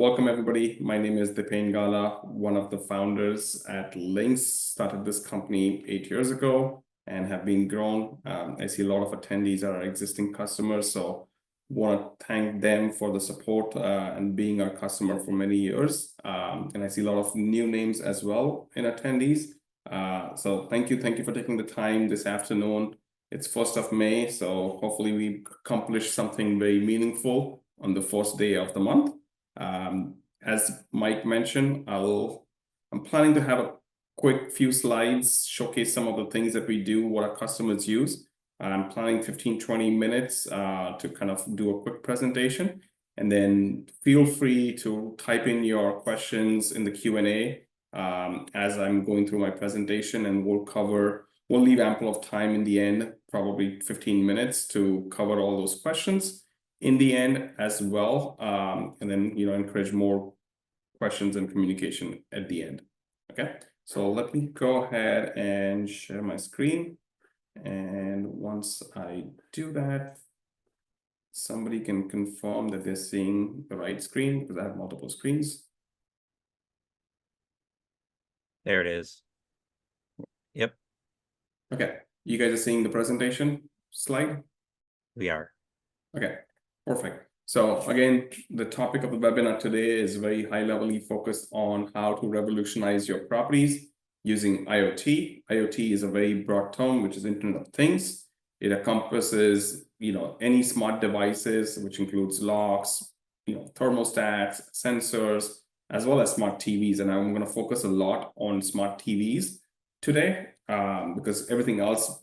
Welcome everybody. My name is Dipen Gala, one of the founders at Lynx. Started this company 8 years ago and have been grown. I see a lot of attendees are our existing customers, so want to thank them for the support and being our customer for many years. And I see a lot of new names as well in attendees. So thank you for taking the time this afternoon. It's 1st of May, so hopefully we accomplish something very meaningful on the first day of the month. As Mike mentioned, I'm planning to have a quick few slides, showcase some of the things that we do, what our customers use. I'm planning 15-20 minutes to kind of do a quick presentation, and then feel free to type in your questions in the Q&A as I'm going through my presentation, and we'll leave ample of time in the end, probably 15 minutes to cover all those questions in the end as well, and then encourage more questions and communication at the end. Okay, so let me go ahead and share my screen, and once I do that, somebody can confirm that they're seeing the right screen, because I have multiple screens. There it is. Yep. Okay, you guys are seeing the presentation slide? We are. Okay, perfect. So again, the topic of the webinar today is very high-levelly focused on how to revolutionize your properties using IoT. IoT is a very broad term, which is Internet of Things. It encompasses, any smart devices, which includes locks, thermostats, sensors, as well as smart TVs. And I'm going to focus a lot on smart TVs today because everything else,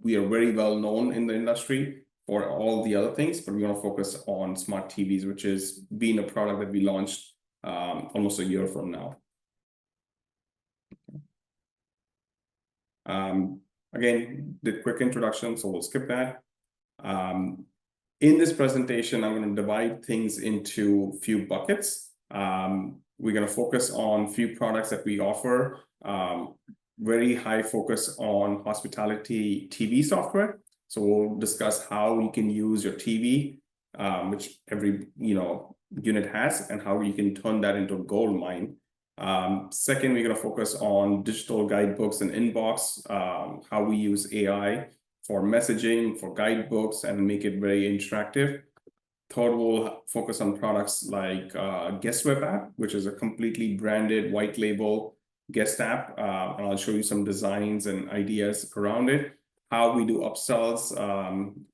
we are very well known in the industry for all the other things, but we're going to focus on smart TVs, which is being a product that we launched almost a year from now. Again, the quick introduction, so we'll skip that. In this presentation, I'm going to divide things into a few buckets. We're going to focus on a few products that we offer, very high focus on hospitality TV software. So we'll discuss how you can use your TV, which every unit has, and how you can turn that into a gold mine. Second, we're going to focus on digital guidebooks and inbox, how we use AI for messaging, for guidebooks, and make it very interactive. Third, we'll focus on products like Guest Web App, which is a completely branded white label guest app. And I'll show you some designs and ideas around it. How we do upsells,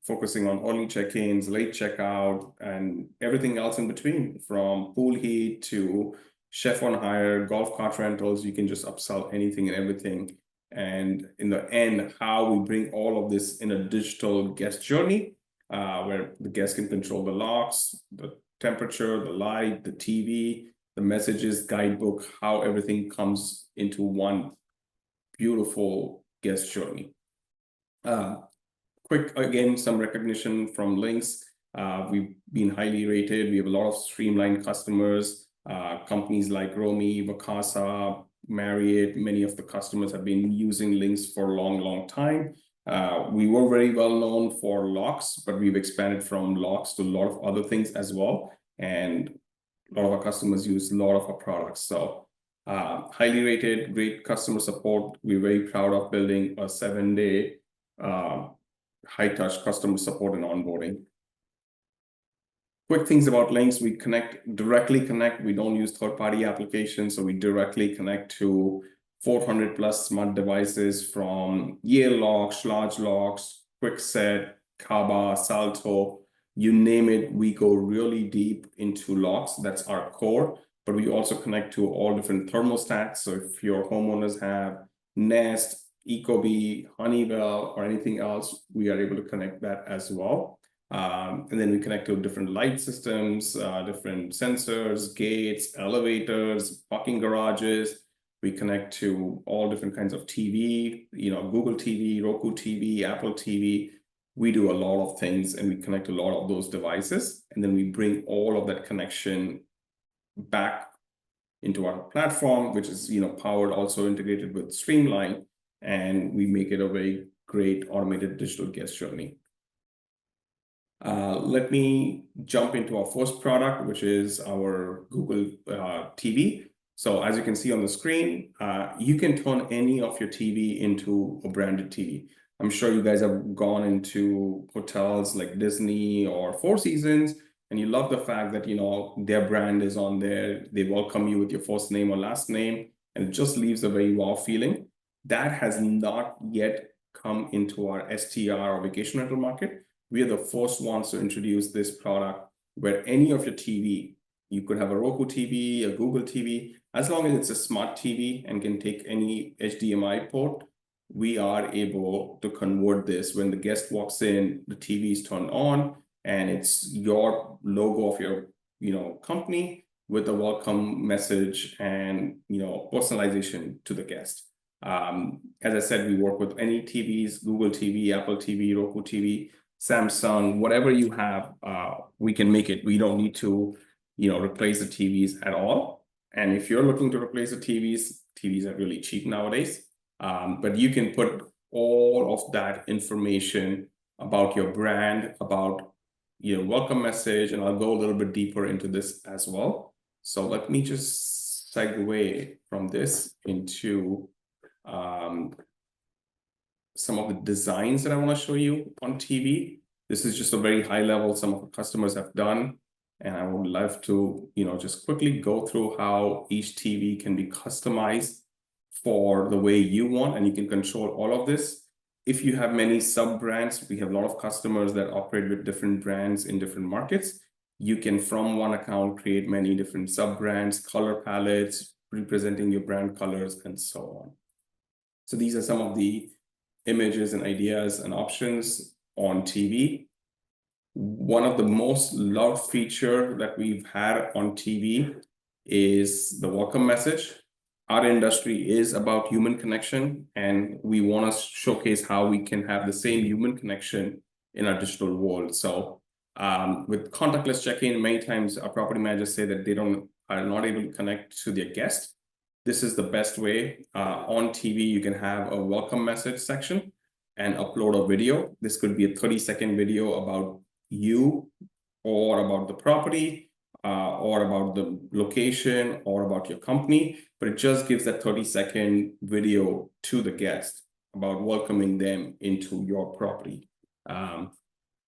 focusing on early check-ins, late checkout, and everything else in between, from pool heat to chef on hire, golf cart rentals. You can just upsell anything and everything. And in the end, how we bring all of this in a digital guest journey, where the guest can control the locks, the temperature, the light, the TV, the messages, guidebook, how everything comes into one beautiful guest journey. Quick, again, some recognition from Lynx. We've been highly rated. We have a lot of Streamline customers, companies like Romy, Vacasa, Marriott. Many of the customers have been using Lynx for a long time. We were very well known for locks, but we've expanded from locks to a lot of other things as well. And a lot of our customers use a lot of our products. So highly rated, great customer support. We're very proud of building a 7-day high-touch customer support and onboarding. Quick things about Lynx: we directly connect. We don't use third-party applications, so we directly connect to 400 plus smart devices, from Yale locks, large locks, Quickset, Kaba, Salto, you name it. We go really deep into locks. That's our core, but we also connect to all different thermostats. So if your homeowners have Nest, Ecobee, Honeywell, or anything else, we are able to connect that as well. And then we connect to different light systems, different sensors, gates, elevators, parking garages. We connect to all different kinds of TV, Google TV, Roku TV, Apple TV. We do a lot of things, and we connect a lot of those devices. And then we bring all of that connection back into our platform, which is powered, also integrated with Streamline. And we make it a very great automated digital guest journey. Let me jump into our first product, which is our Google TV. So as you can see on the screen, you can turn any of your TV into a branded TV. I'm sure you guys have gone into hotels like Disney or Four Seasons, and you love the fact that, you know, their brand is on there. They welcome you with your first name or last name, and it just leaves a very wow feeling. That has not yet come into our STR or vacation rental market. We are the first ones to introduce this product where any of your TV, you could have a Roku TV, a Google TV, as long as it's a smart TV and can take any HDMI port, we are able to convert this. When the guest walks in, the TV is turned on and it's your logo of your, you know, company with a welcome message and, you know, personalization to the guest. As I said, we work with any TVs, Google TV, Apple TV, Roku TV, Samsung, whatever you have, we can make it. We don't need to, you know, replace the TVs at all. And if you're looking to replace the TVs are really cheap nowadays. But you can put all of that information about your brand, about your welcome message, and I'll go a little bit deeper into this as well. So let me just segue from this into some of the designs that I want to show you on TV. This is just a very high level some of the customers have done, and I would love to, you know, just quickly go through how each TV can be customized for the way you want, and you can control all of this. If you have many sub brands, we have a lot of customers that operate with different brands in different markets. You can, from one account, create many different sub brands, color palettes, representing your brand colors, and so on. So these are some of the images and ideas and options on TV. One of the most loved feature that we've had on TV is the welcome message. Our industry is about human connection, and we want to showcase how we can have the same human connection in our digital world. So with contactless check-in, many times our property managers say that they are not able to connect to their guest. This is the best way. On TV, you can have a welcome message section and upload a video. This could be a 30-second video about you or about the property or about the location or about your company, but it just gives that 30-second video to the guest about welcoming them into your property.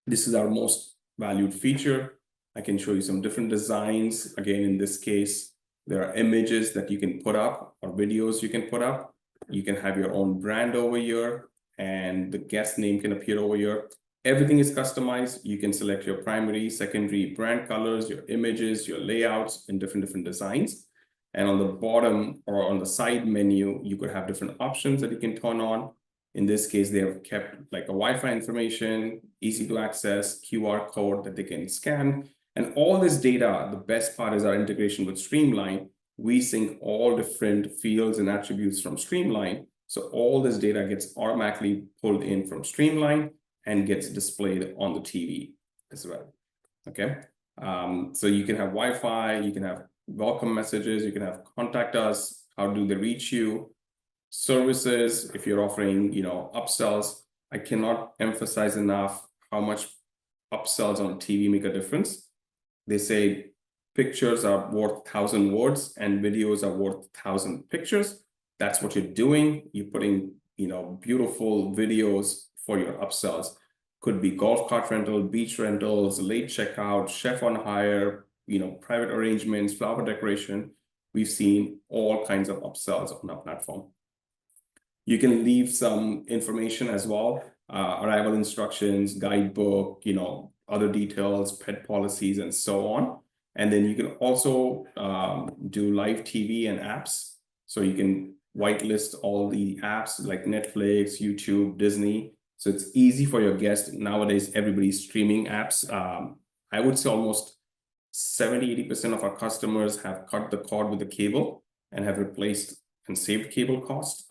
This is our most valued feature. I can show you some different designs. Again, in this case, there are images that you can put up or videos you can put up. You can have your own brand over here, and the guest name can appear over here. Everything is customized. You can select your primary, secondary brand colors, your images, your layouts in different designs. And on the bottom or on the side menu, you could have different options that you can turn on. In this case, they have kept like a Wi-Fi information, easy to access, QR code that they can scan. And all this data, the best part is our integration with Streamline. We sync all different fields and attributes from Streamline. So all this data gets automatically pulled in from Streamline and gets displayed on the TV as well. Okay. So you can have Wi-Fi, you can have welcome messages, you can have contact us, how do they reach you, services, if you're offering, you know, upsells. I cannot emphasize enough how much upsells on TV make a difference. They say pictures are worth 1,000 words and videos are worth 1,000 pictures. That's what you're doing. You're putting, you know, beautiful videos for your upsells. Could be golf cart rental, beach rentals, late checkout, chef on hire, you know, private arrangements, flower decoration. We've seen all kinds of upsells on our platform. You can leave some information as well, arrival instructions, guidebook, you know, other details, pet policies, and so on. And then you can also do live TV and apps. So you can whitelist all the apps like Netflix, YouTube, Disney. So it's easy for your guests. Nowadays, everybody's streaming apps. I would say almost 70–80% of our customers have cut the cord with the cable and have replaced and saved cable cost.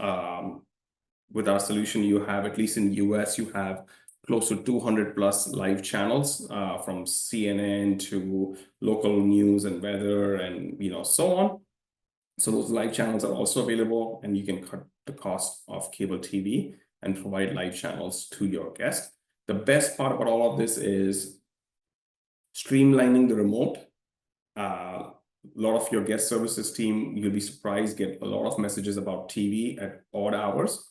With our solution, you have, at least in the US, you have close to 200+ live channels from CNN to local news and weather and, you know, so on. So those live channels are also available, and you can cut the cost of cable TV and provide live channels to your guests. The best part about all of this is streamlining the remote. A lot of your guest services team, you'll be surprised, get a lot of messages about TV at odd hours.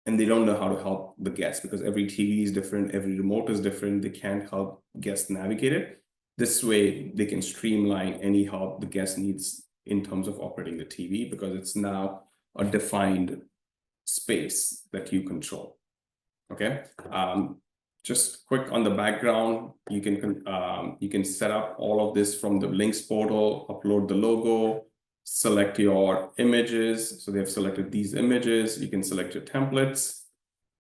And they don't know how to help the guests because every TV is different, every remote is different. They can't help guests navigate it. This way, they can streamline any help the guest needs in terms of operating the TV because it's now a defined space that you control. Okay. Just quick on the background, you can set up all of this from the Lynx portal, upload the logo, select your images. So they've selected these images. You can select your templates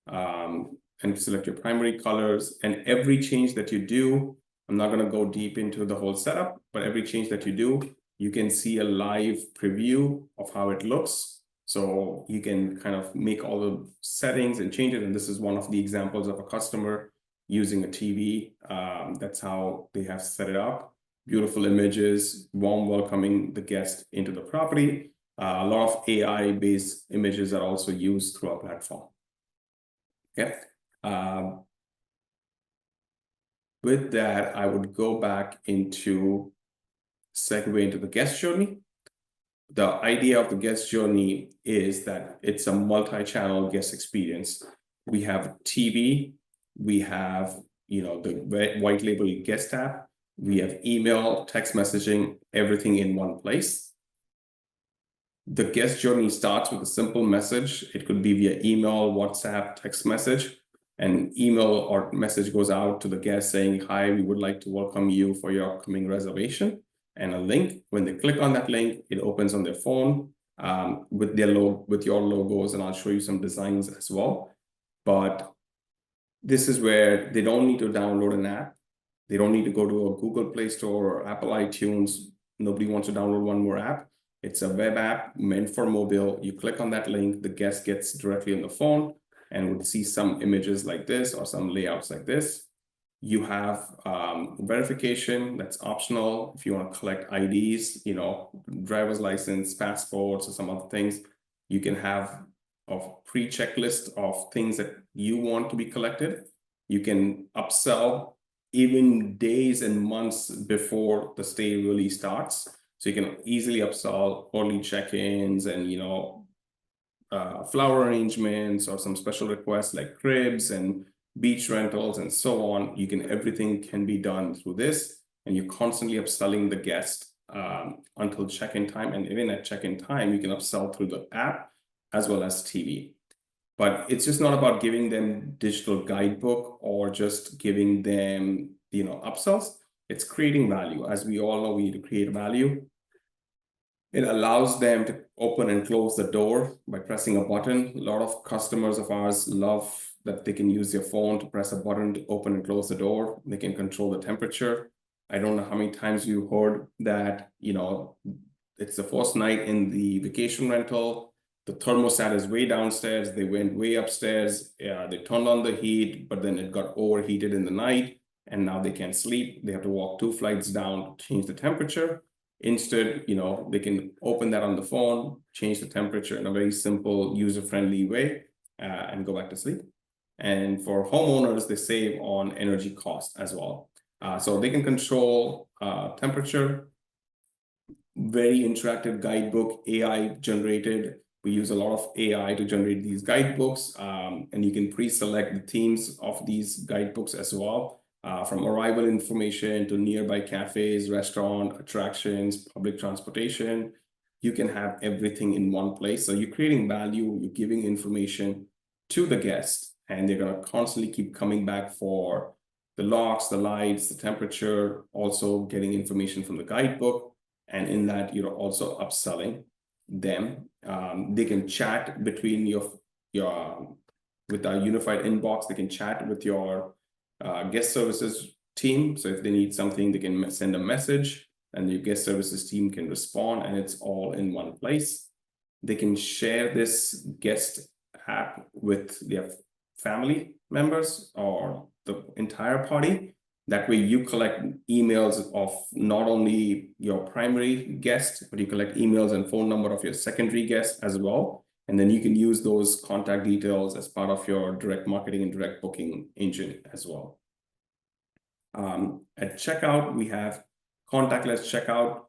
and select your primary colors. And every change that you do, I'm not going to go deep into the whole setup, but every change that you do, you can see a live preview of how it looks. So you can kind of make all the settings and changes. And this is one of the examples of a customer using a TV. That's how they have set it up. Beautiful images, warm welcoming the guest into the property. A lot of AI-based images are also used through our platform. Okay. With that, I would go back into segue into the guest journey. The idea of the guest journey is that it's a multi-channel guest experience. We have TV, we have the white label guest app, we have email, text messaging, everything in one place. The guest journey starts with a simple message. It could be via email, WhatsApp, text message. An email or message goes out to the guest saying, "Hi, we would like to welcome you for your upcoming reservation." And a link. When they click on that link, it opens on their phone with your logos, and I'll show you some designs as well. But this is where they don't need to download an app. They don't need to go to a Google Play Store or Apple iTunes. Nobody wants to download one more app. It's a web app meant for mobile. You click on that link, the guest gets directly on the phone and would see some images like this or some layouts like this. You have verification that's optional if you want to collect IDs, driver's license, passports, or some other things. You can have a pre-checklist of things that you want to be collected. You can upsell even days and months before the stay really starts. So you can easily upsell early check-ins and, flower arrangements or some special requests like cribs and beach rentals and so on. Everything can be done through this, and you're constantly upselling the guest until check-in time. And even at check-in time, you can upsell through the app as well as TV. But it's just not about giving them digital guidebook or just giving them, upsells. It's creating value. As we all know, we need to create value. It allows them to open and close the door by pressing a button. A lot of customers of ours love that they can use their phone to press a button to open and close the door. They can control the temperature. I don't know how many times you heard that, it's the first night in the vacation rental. The thermostat is way downstairs. They went way upstairs. They turned on the heat, but then it got overheated in the night. And now they can't sleep. They have to walk 2 flights down to change the temperature. Instead, they can open that on the phone, change the temperature in a very simple, user-friendly way, and go back to sleep. And for homeowners, they save on energy cost as well. So they can control temperature. Very interactive guidebook, AI generated. We use a lot of AI to generate these guidebooks, and you can pre-select the themes of these guidebooks as well. From arrival information to nearby cafes, restaurant, attractions, public transportation, you can have everything in one place. So you're creating value, you're giving information to the guest, and they're going to constantly keep coming back for the locks, the lights, the temperature, also getting information from the guidebook. And in that, you're also upselling them. They can chat between with our unified inbox. They can chat with your guest services team. So if they need something, they can send a message and your guest services team can respond, and it's all in one place. They can share this guest app with their family members or the entire party. That way you collect emails of not only your primary guest, but you collect emails and phone number of your secondary guest as well. And then you can use those contact details as part of your direct marketing and direct booking engine as well. At checkout, we have contactless checkout,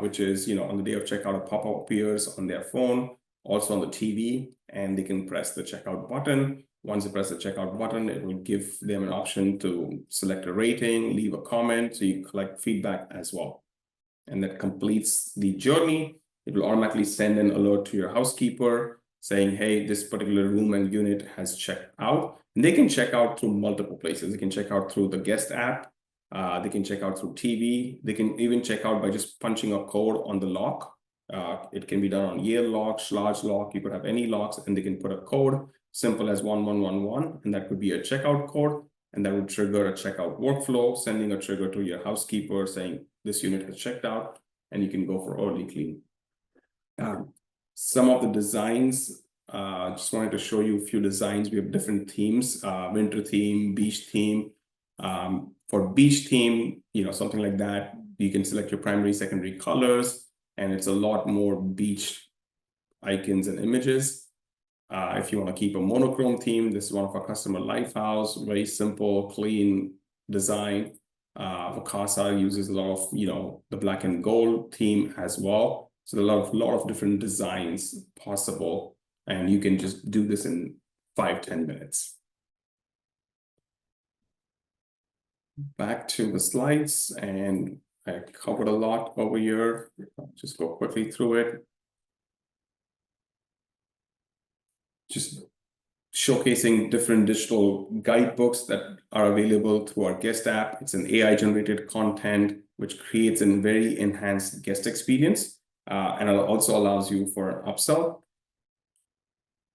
which is, on the day of checkout, a pop-up appears on their phone, also on the TV, and they can press the checkout button. Once they press the checkout button, it will give them an option to select a rating, leave a comment, so you collect feedback as well. And that completes the journey. It will automatically send an alert to your housekeeper saying, hey, this particular room and unit has checked out. And they can check out through multiple places. They can check out through the guest app. They can check out through TV. They can even check out by just punching a code on the lock. It can be done on Yale lock, Schlage lock. You could have any locks, and they can put a code simple as 1111, and that could be a checkout code. And that would trigger a checkout workflow, sending a trigger to your housekeeper saying this unit has checked out, and you can go for early clean. Some of the designs, just wanted to show you a few designs. We have different themes, winter theme, beach theme. For beach theme, something like that, you can select your primary, secondary colors, and it's a lot more beach icons and images. If you want to keep a monochrome theme, this is one of our customer Lifehouse, very simple, clean design. Vacasa uses a lot of, the black and gold theme as well. So there are a lot of different designs possible, and you can just do this in 5-10 minutes. Back to the slides, and I covered a lot over here. I'll just go quickly through it. Just showcasing different digital guidebooks that are available through our guest app. It's an AI-generated content, which creates a very enhanced guest experience, and it also allows you for an upsell.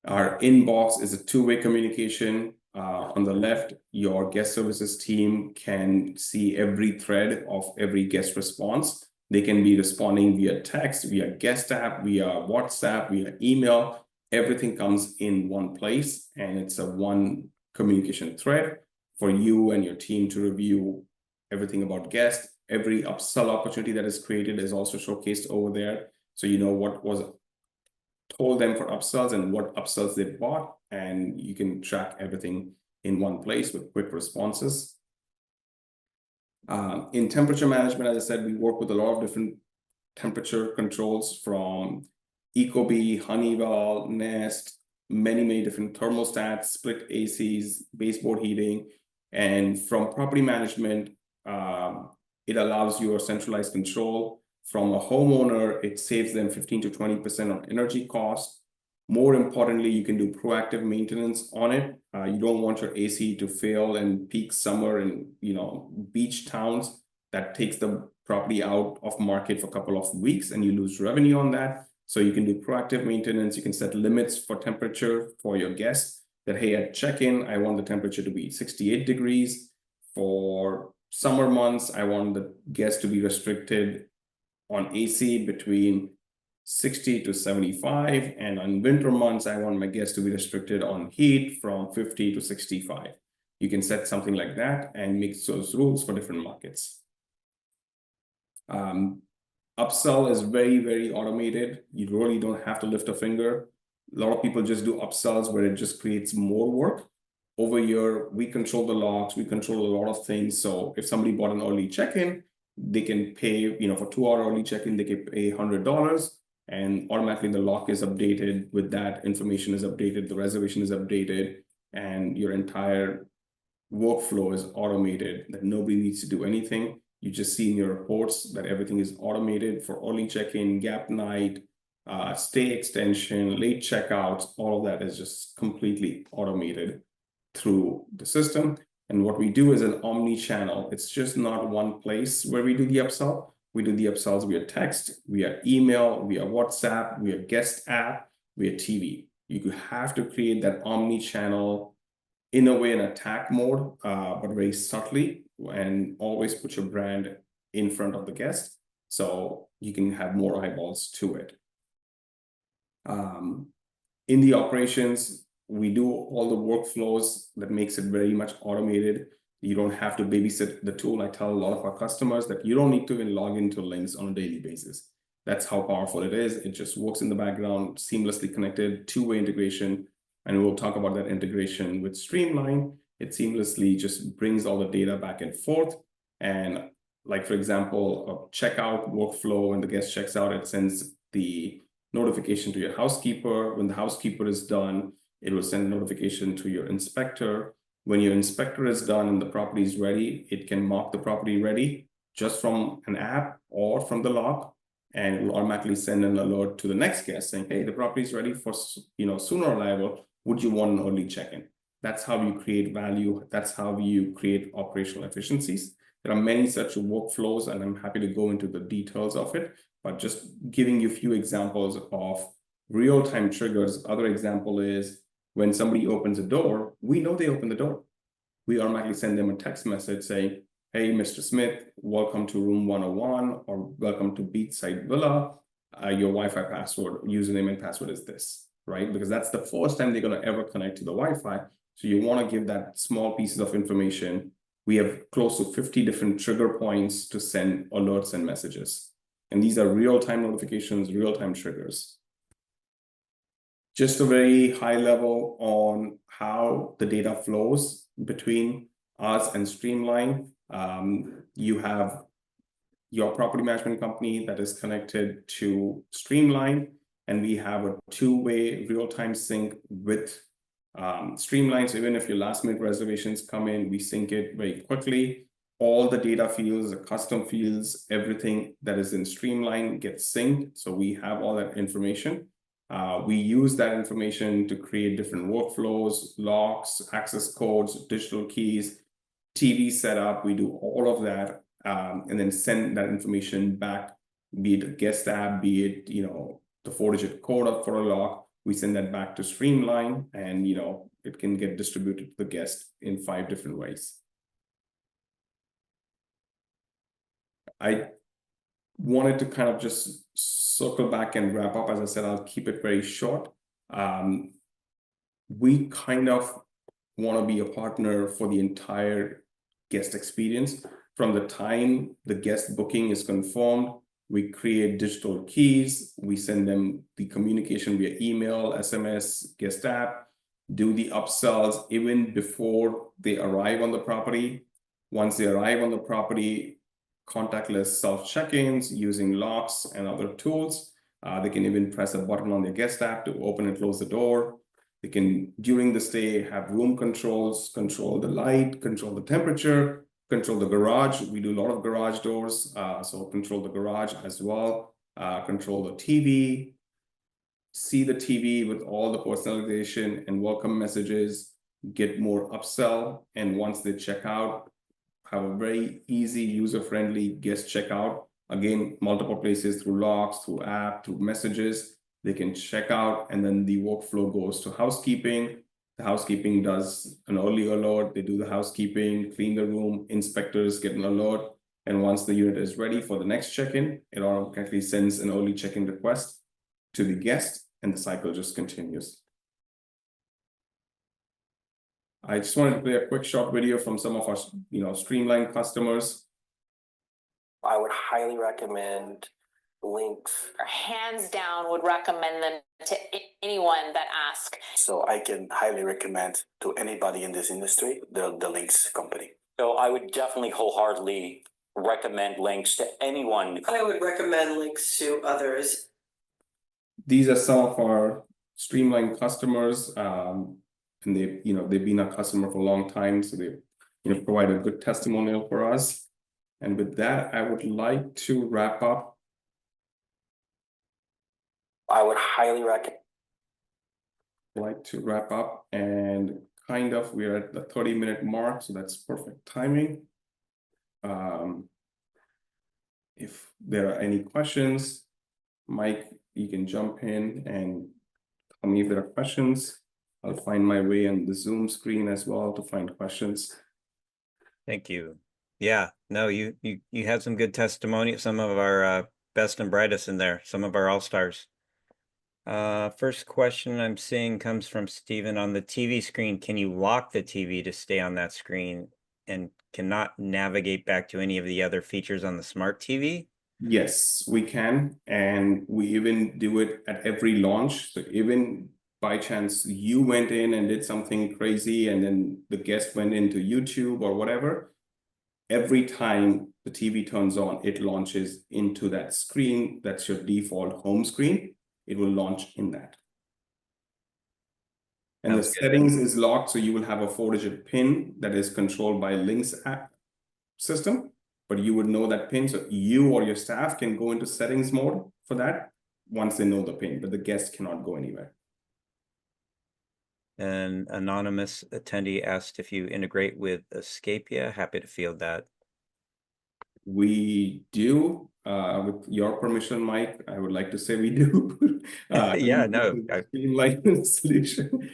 Our inbox is a two-way communication. On the left, your guest services team can see every thread of every guest response. They can be responding via text, via guest app, via WhatsApp, via email. Everything comes in one place, and it's a one communication thread for you and your team to review everything about guests. Every upsell opportunity that is created is also showcased over there. So you know what was told them for upsells and what upsells they bought, and you can track everything in one place with quick responses. In temperature management, as I said, we work with a lot of different temperature controls from Ecobee, Honeywell, Nest, many different thermostats, split ACs, baseboard heating. And from property management, it allows you a centralized control. From a homeowner, it saves them 15 to 20% on energy costs. More importantly, you can do proactive maintenance on it. You don't want your AC to fail in peak summer in beach towns. That takes the property out of market for a couple of weeks, and you lose revenue on that. So you can do proactive maintenance. You can set limits for temperature for your guests. That, hey, at check-in, I want the temperature to be 68 degrees. For summer months, I want the guests to be restricted on AC between 60 to 75, and on winter months, I want my guests to be restricted on heat from 50 to 65. You can set something like that and make those rules for different markets. Upsell is very automated. You really don't have to lift a finger. A lot of people just do upsells where it just creates more work. Over here, we control the locks, we control a lot of things. So if somebody bought an early check-in, they can pay, for 2-hour early check-in, they can pay $100, and automatically the lock is updated. With that, information is updated, the reservation is updated, and your entire workflow is automated, that nobody needs to do anything. You just see in your reports that everything is automated for early check-in, gap night, stay extension, late checkouts. All of that is just completely automated through the system. And what we do is an omni-channel. It's just not one place where we do the upsell. We do the upsells via text, via email, via WhatsApp, via guest app, via TV. You have to create that omni-channel in a way in attack mode, but very subtly, and always put your brand in front of the guest so you can have more eyeballs to it. In the operations, we do all the workflows that makes it very much automated. You don't have to babysit the tool. I tell a lot of our customers that you don't need to even log into Lynx on a daily basis. That's how powerful it is. It just works in the background, seamlessly connected, two-way integration. And we'll talk about that integration with Streamline. it seamlessly just brings all the data back and forth. And like, for example, a checkout workflow, when the guest checks out, it sends the notification to your housekeeper. When the housekeeper is done, it will send a notification to your inspector. When your inspector is done and the property is ready, it can mark the property ready just from an app or from the lock, and it will automatically send an alert to the next guest saying, hey, the property is ready for, sooner arrival. Would you want an early check-in? That's how you create value. That's how you create operational efficiencies. There are many such workflows, and I'm happy to go into the details of it, but just giving you a few examples of real-time triggers. Other example is when somebody opens a door, we know they opened the door. We automatically send them a text message saying, hey, Mr. Smith, welcome to room 101, or welcome to Beachside Villa. Your Wi-Fi password, username and password is this, right? Because that's the first time they're going to ever connect to the Wi-Fi. So you want to give that small pieces of information. We have close to 50 different trigger points to send alerts and messages. And these are real-time notifications, real-time triggers. Just a very high level on how the data flows between us and Streamline. You have your property management company that is connected to Streamline, and we have a two-way real-time sync with Streamline. So even if your last-minute reservations come in, we sync it very quickly. All the data fields, the custom fields, everything that is in Streamline gets synced. So we have all that information. We use that information to create different workflows, locks, access codes, digital keys, TV setup. We do all of that, and then send that information back, be it a guest app, be it the 4-digit code for a lock. We send that back to Streamline, and it can get distributed to the guest in 5 different ways. I wanted to kind of just circle back and wrap up. As I said, I'll keep it very short. We kind of want to be a partner for the entire guest experience. From the time the guest booking is confirmed, we create digital keys. We send them the communication via email, SMS, guest app, do the upsells even before they arrive on the property. Once they arrive on the property, contactless self-check-ins using locks and other tools. They can even press a button on their guest app to open and close the door. They can, during the stay, have room controls, control the light, control the temperature, control the garage. We do a lot of garage doors, so control the garage as well. Control the TV, see the TV with all the personalization and welcome messages, get more upsell. And once they check out, have a very easy, user-friendly guest checkout. Again, multiple places through locks, through app, through messages. They can check out, and then the workflow goes to housekeeping. The housekeeping does an early alert. They do the housekeeping, clean the room, inspectors get an alert. And once the unit is ready for the next check-in, it automatically sends an early check-in request to the guest, and the cycle just continues. I just wanted to play a quick short video from some of our, Streamline customers. I would highly recommend Lynx. Hands down would recommend them to anyone that asks. So I can highly recommend to anybody in this industry, the Lynx company. So I would definitely wholeheartedly recommend Lynx to anyone. I would recommend Lynx to others. These are some of our Streamline customers, and they've been a customer for a long time, so they provide a good testimonial for us. And with that, I would like to wrap up. I would highly recommend. And kind of we're at the 30-minute mark, so that's perfect timing. If there are any questions, Mike, you can jump in and tell me if there are questions. I'll find my way on the Zoom screen as well to find questions. Thank you. Yeah, no, you had some good testimony, some of our best and brightest in there, some of our all-stars. First question I'm seeing comes from Steven on the TV screen. Can you lock the TV to stay on that screen and cannot navigate back to any of the other features on the smart TV? Yes, we can. And we even do it at every launch. So even by chance you went in and did something crazy and then the guest went into YouTube or whatever, every time the TV turns on, it launches into that screen. That's your default home screen. It will launch in that. And the settings is locked, so you will have a 4-digit PIN that is controlled by Lynx app system, but you would know that PIN, so you or your staff can go into settings mode for that once they know the PIN, but the guest cannot go anywhere. An anonymous attendee asked if you integrate with Escapia. Happy to field that. We do, with your permission, Mike, I would like to say we do. Yeah, no. Streamline solution.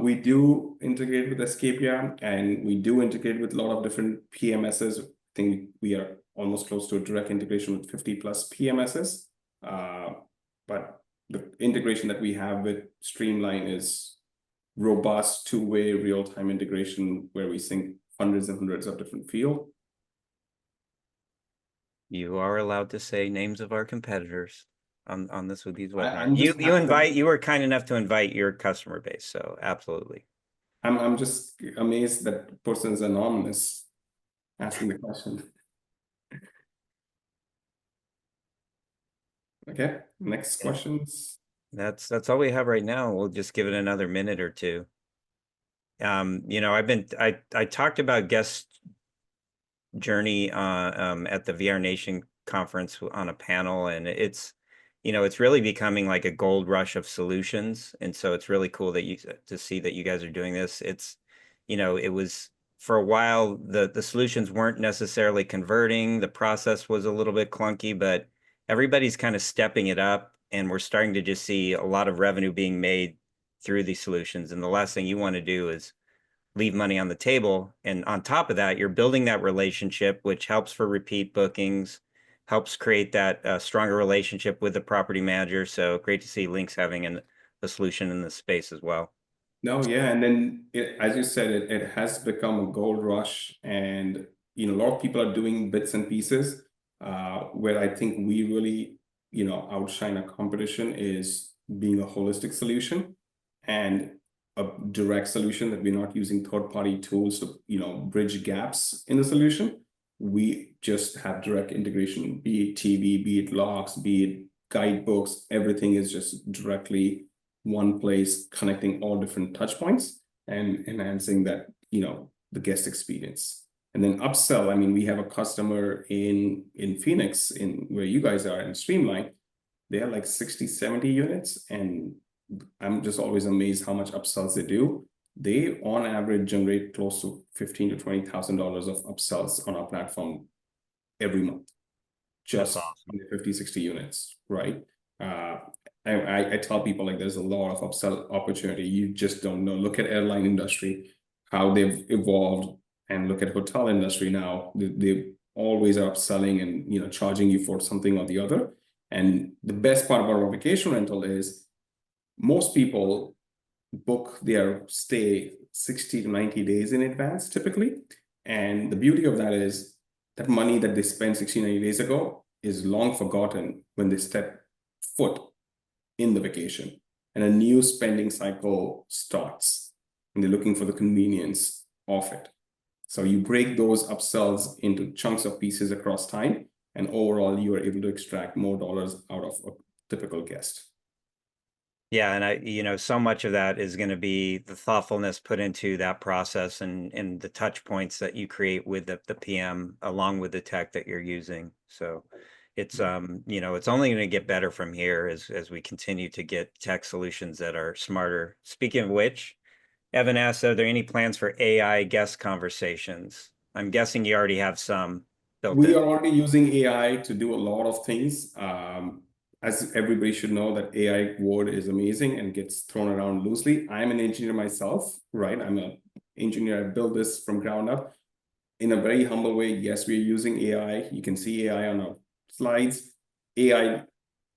We do integrate with Escapia, and we do integrate with a lot of different PMSs. I think we are almost close to a direct integration with 50 plus PMSs. But the integration that we have with Streamline is robust, two-way, real-time integration where we sync hundreds and hundreds of different fields. You are allowed to say names of our competitors on this with these webinars. I'm just You were kind enough to invite your customer base, so absolutely. I'm just amazed that the person is anonymous asking the question. Okay, next questions. That's all we have right now. We'll just give it another minute or two. You know, I talked about guest journey at the VR Nation conference on a panel, and it's, you know, it's really becoming like a gold rush of solutions. And so it's really cool that to see that you guys are doing this. It's, you know, it was for a while, the solutions weren't necessarily converting. The process was a little bit clunky, but everybody's kind of stepping it up, and we're starting to just see a lot of revenue being made through these solutions. And the last thing you want to do is leave money on the table. And on top of that, you're building that relationship, which helps for repeat bookings, helps create that stronger relationship with the property manager. So great to see Lynx having a solution in this space as well. No, yeah, and then as you said, it has become a gold rush, and you know, a lot of people are doing bits and pieces. Where I think we really, you know, outshine our competition is being a holistic solution and a direct solution, that we're not using third-party tools to, you know, bridge gaps in the solution. We just have direct integration, be it TV, be it logs, be it guidebooks, everything is just directly one place, connecting all different touch points and enhancing that, you know, the guest experience. And then upsell, I mean, we have a customer in Phoenix, in where you guys are in Streamline. They have like 60, 70 units, and I'm just always amazed how much upsells they do. They on average generate close to $15,000 to $20,000 of upsells on our platform every month. Just awesome. 50, 60 units, right? I tell people, like, there's a lot of upsell opportunity. You just don't know. Look at airline industry, how they've evolved, and look at hotel industry now. They always are upselling and, you know, charging you for something or the other. And the best part about our vacation rental is most people book their stay 60 to 90 days in advance typically. And the beauty of that is that money that they spent 60, 90 days ago is long forgotten when they step foot in the vacation, and a new spending cycle starts, and they're looking for the convenience of it. So you break those upsells into chunks of pieces across time, and overall you are able to extract more dollars out of a typical guest. Yeah, and you know, so much of that is going to be the thoughtfulness put into that process and the touch points that you create with the PM along with the tech that you're using. So it's you know, it's only going to get better from here as we continue to get tech solutions that are smarter. Speaking of which, Evan asked, are there any plans for AI guest conversations? I'm guessing you already have some built in. We are already using AI to do a lot of things. As everybody should know, that AI word is amazing and gets thrown around loosely. I'm an engineer myself, right? I'm an engineer. I built this from ground up. In a very humble way, yes, we're using AI. You can see AI on our slides. AI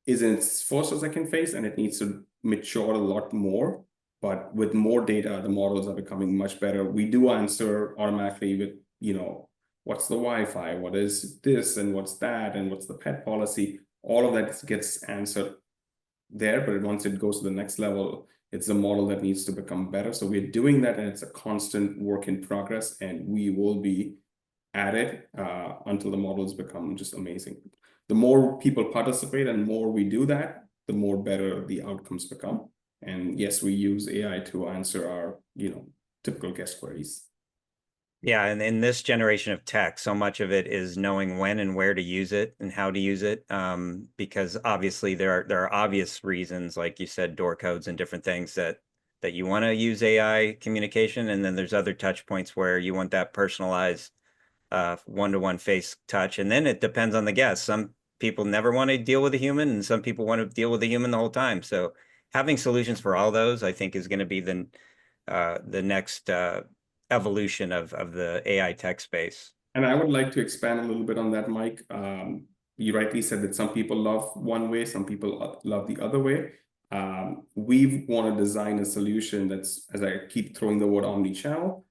is in its first or second phase, and it needs to mature a lot more. But with more data, the models are becoming much better. We do answer automatically with, you know, what's the Wi-Fi? What is this? And what's that? And what's the pet policy? All of that gets answered there. But once it goes to the next level, It's a model that needs to become better. So we're doing that, and it's a constant work in progress, and we will be at it until the models become just amazing. The more people participate and more we do that, the more better the outcomes become. And yes, we use AI to answer our, typical guest queries. Yeah, and in this generation of tech, so much of it is knowing when and where to use it and how to use it. Because obviously there are obvious reasons, like you said, door codes and different things that you want to use AI communication, and then there's other touch points where you want that personalized one-to-one face touch, and then it depends on the guest. Some people never want to deal with a human, and some people want to deal with a human the whole time. So having solutions for all those, I think, is going to be the next evolution of the AI tech space. And I would like to expand a little bit on that, Mike. You rightly said that some people love one way, some people love the other way. We want to design a solution that's, as I keep throwing the word omni-channel,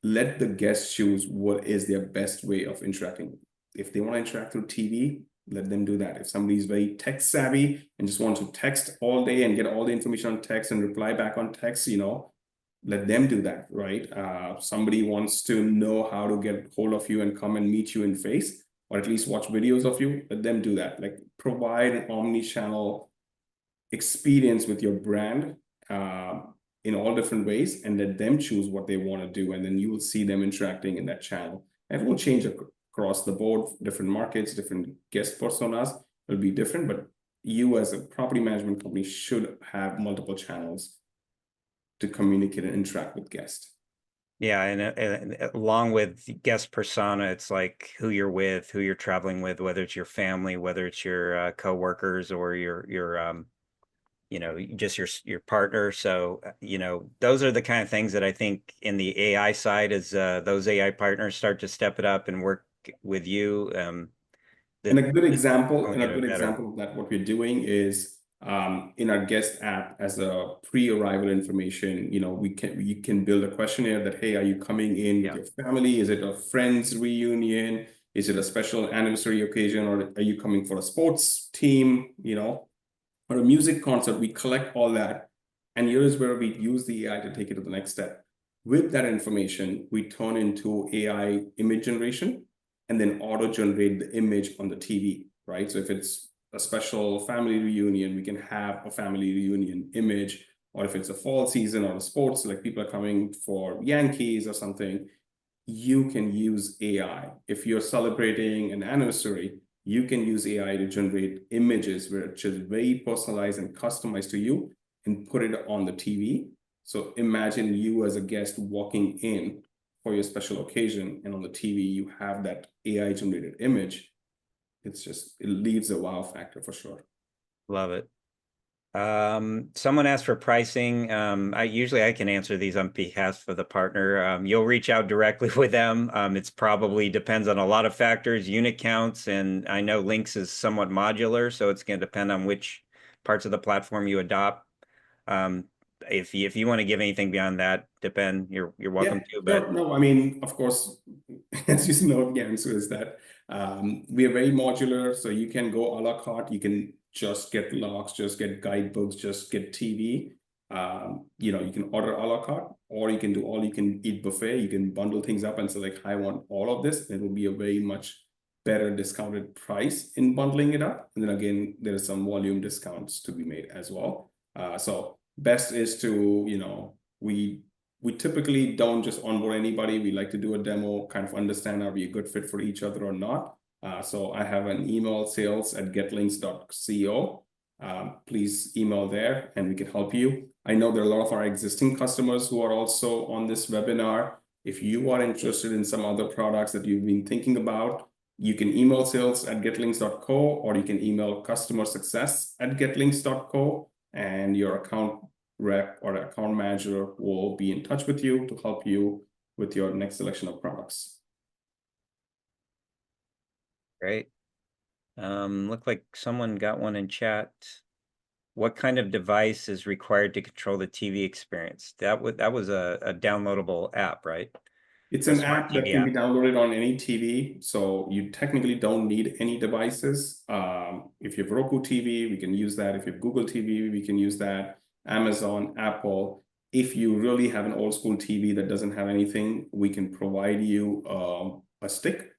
let the guests choose what is their best way of interacting. If they want to interact through TV, let them do that. If somebody's very tech savvy and just wants to text all day and get all the information on text and reply back on text, let them do that, right? Somebody wants to know how to get hold of you and come and meet you in face, or at least watch videos of you, let them do that. Like, provide an omni-channel experience with your brand in all different ways, and let them choose what they want to do. And then you will see them interacting in that channel. And it will change across the board, different markets, different guest personas will be different, but you as a property management company should have multiple channels to communicate and interact with guests. Yeah, and along with guest persona, it's like who you're with, who you're traveling with, whether it's your family, whether it's your coworkers, or your just your partner. So those are the kind of things that I think in the AI side, as those AI partners start to step it up and work with you. And a good example, of that what we're doing is in our guest app, as a pre-arrival information, you can build a questionnaire that, hey, are you coming in with your family? Is it a friends reunion? Is it a special anniversary occasion? Or are you coming for a sports team, or a music concert? We collect all that. And here is where we use the AI to take it to the next step. With that information, we turn into AI image generation and then auto-generate the image on the TV, right? So if it's a special family reunion, we can have a family reunion image. Or if it's a fall season or a sports, like people are coming for Yankees or something, you can use AI. If you're celebrating an anniversary, you can use AI to generate images which is very personalized and customized to you, and put it on the TV. So imagine you as a guest walking in for your special occasion, and on the TV, you have that AI generated image. It leaves a wow factor for sure. Love it. Someone asked for pricing. I can answer these on behalf of the partner. You'll reach out directly with them. It's probably depends on a lot of factors, unit counts, and I know Lynx is somewhat modular, so it's going to depend on which parts of the platform you adopt. If you want to give anything beyond that, you're welcome to. But no, I mean, of course, as you know, the answer is that we are very modular, so you can go a la carte. You can just get locks, just get guidebooks, just get TV. You can order a la carte, or you can do all you can eat buffet. You can bundle things up and say, like, I want all of this. It will be a very much better discounted price in bundling it up. And then again, there are some volume discounts to be made as well. So best is to, we typically don't just onboard anybody. We like to do a demo, kind of understand, are we a good fit for each other or not? So I have an email, sales@getlynx.co. Please email there and we can help you. I know there are a lot of our existing customers who are also on this webinar. If you are interested in some other products that you've been thinking about, you can email sales@getlynx.co, or you can email customer success@getlynx.co, and your account rep or account manager will be in touch with you to help you with your next selection of products. great. Look like someone got one in chat. What kind of device is required to control the TV experience? That was a downloadable app, right? It's an app that can be downloaded on any TV, so you technically don't need any devices. If you have Roku TV, we can use that. If you have Google TV, we can use that. Amazon, Apple. If you really have an old school TV that doesn't have anything, we can provide you a stick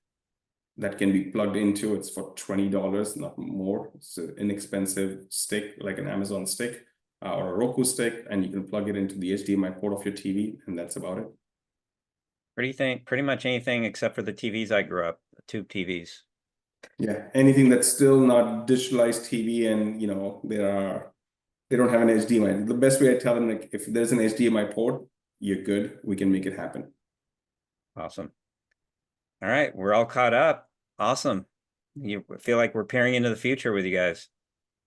that can be plugged into. It's for $20, not more. It's an inexpensive stick, like an Amazon stick or a Roku stick, and you can plug it into the HDMI port of your TV, and that's about it. What do you think? Pretty much anything except for the TVs I grew up, tube TVs. Yeah, anything that's still not digitalized TV, and you know, they don't have an HDMI. The best way I tell them, like, if there's an HDMI port, you're good. We can make it happen. Awesome. All right, we're all caught up. Awesome. You feel like we're peering into the future with you guys.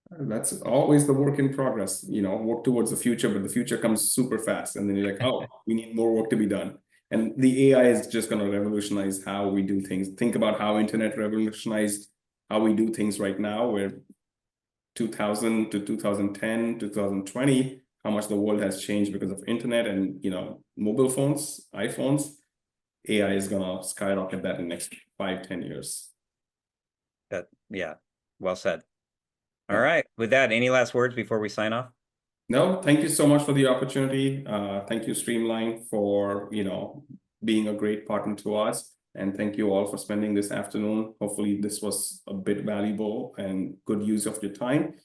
That's always the work in progress, you know, work towards the future, but the future comes super fast. And then you're like, oh, we need more work to be done. And the AI is just going to revolutionize how we do things. Think about how internet revolutionized how we do things right now, where 2000 to 2010, 2020, how much the world has changed because of internet and, you know, mobile phones, iPhones. AI is going to skyrocket that in the next 5-10 years. Yeah, well said. All right, with that, any last words before we sign off? No, thank you so much for the opportunity. Thank you, Streamline, for, you know, being a great partner to us. And thank you all for spending this afternoon. Hopefully this was a bit valuable and good use of your time.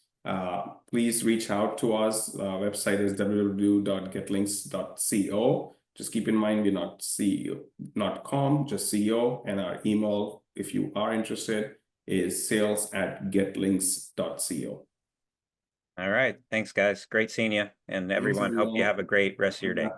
Please reach out to us. Our website is www.getlynx.co. Just keep in mind, we're not CEO, not com, just CEO. And our email, if you are interested, is sales@getlynx.co. All right, thanks guys. Great seeing you, and everyone, hope you have a great rest of your day.